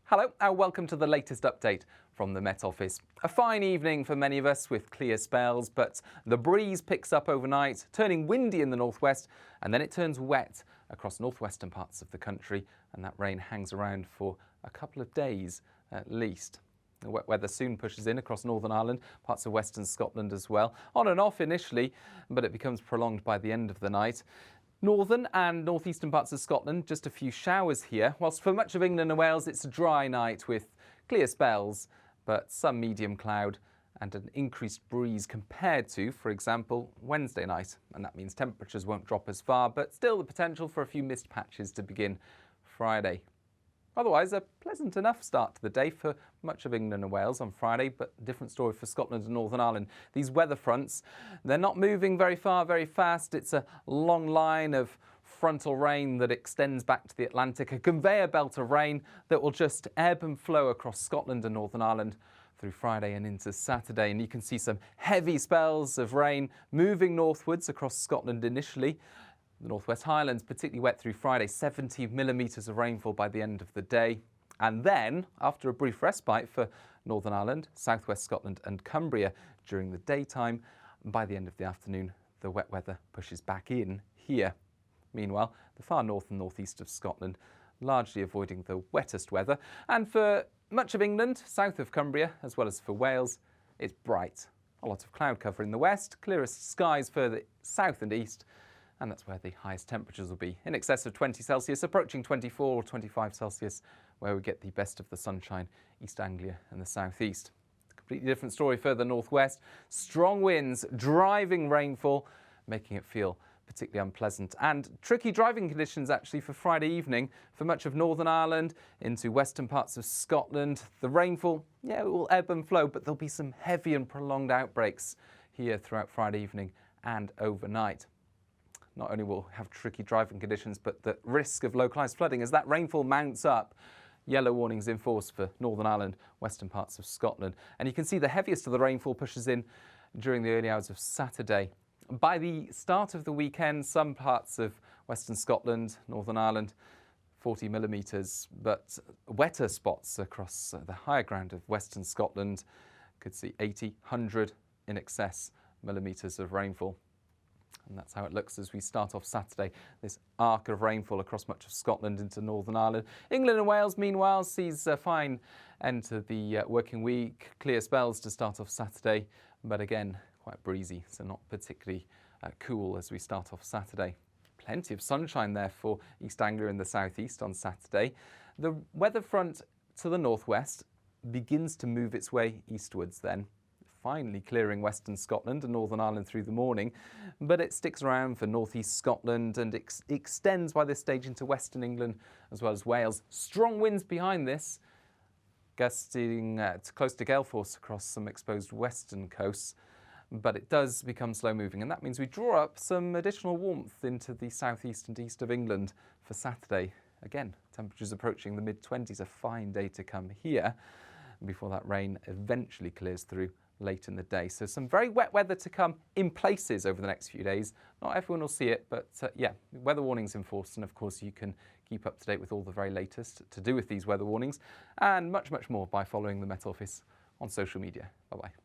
Hello and welcome to the latest update from the Met Office. A fine evening for many of us with clear spells, but the breeze picks up overnight, turning windy in the northwest, and then it turns wet across northwestern parts of the country, and that rain hangs around for a couple of days at least. The wet weather soon pushes in across Northern Ireland, parts of western Scotland as well, on and off initially, but it becomes prolonged by the end of the night. Northern and northeastern parts of Scotland, just a few showers here, whilst for much of England and Wales it's a dry night with clear spells, but some medium cloud and an increased breeze compared to, for example, Wednesday night. And that means temperatures won't drop as far, but still the potential for a few mist patches to begin Friday. Otherwise, a pleasant enough start to the day for much of England and Wales on Friday, but a different story for Scotland and Northern Ireland. These weather fronts, they're not moving very far, very fast. It's a long line of frontal rain that extends back to the Atlantic, a conveyor belt of rain that will just ebb and flow across Scotland and Northern Ireland through Friday and into Saturday. And you can see some heavy spells of rain moving northwards across Scotland initially. The Northwest Highlands particularly wet through Friday, 70 millimetres of rainfall by the end of the day. And then, after a brief respite for Northern Ireland, southwest Scotland and Cumbria during the daytime, by the end of the afternoon, the wet weather pushes back in here. Meanwhile, the far north and northeast of Scotland, largely avoiding the wettest weather. And for much of England, south of Cumbria, as well as for Wales, it's bright. A lot of cloud cover in the west, clearest skies further south and east. And that's where the highest temperatures will be, in excess of 20 Celsius, approaching 24 or 25 Celsius, where we get the best of the sunshine, East Anglia and the southeast. Completely different story further northwest. Strong winds, driving rainfall, making it feel particularly unpleasant. And tricky driving conditions actually for Friday evening for much of Northern Ireland into western parts of Scotland. The rainfall, it will ebb and flow, but there'll be some heavy and prolonged outbreaks here throughout Friday evening and overnight. Not only will have tricky driving conditions, but the risk of localised flooding as that rainfall mounts up. Yellow warnings in force for Northern Ireland, western parts of Scotland. And you can see the heaviest of the rainfall pushes in during the early hours of Saturday. By the start of the weekend, some parts of western Scotland, Northern Ireland, 40 millimetres, but wetter spots across the higher ground of western Scotland could see 80, 100 in excess millimetres of rainfall. And that's how it looks as we start off Saturday, this arc of rainfall across much of Scotland into Northern Ireland. England and Wales, meanwhile, sees a fine end to the working week. Clear spells to start off Saturday, but again, quite breezy, so not particularly cool as we start off Saturday. Plenty of sunshine there for East Anglia and the southeast on Saturday. The weather front to the northwest begins to move its way eastwards then, finally clearing western Scotland and Northern Ireland through the morning, but it sticks around for northeast Scotland and extends by this stage into western England as well as Wales. Strong winds behind this, gusting close to gale force across some exposed western coasts, but it does become slow moving, and that means we draw up some additional warmth into the southeast and east of England for Saturday. Again, temperatures approaching the mid-20s, a fine day to come here before that rain eventually clears through late in the day. So some very wet weather to come in places over the next few days. Not everyone will see it, but weather warnings in force. And of course, you can keep up to date with all the very latest to do with these weather warnings and much, much more by following the Met Office on social media. Bye-bye.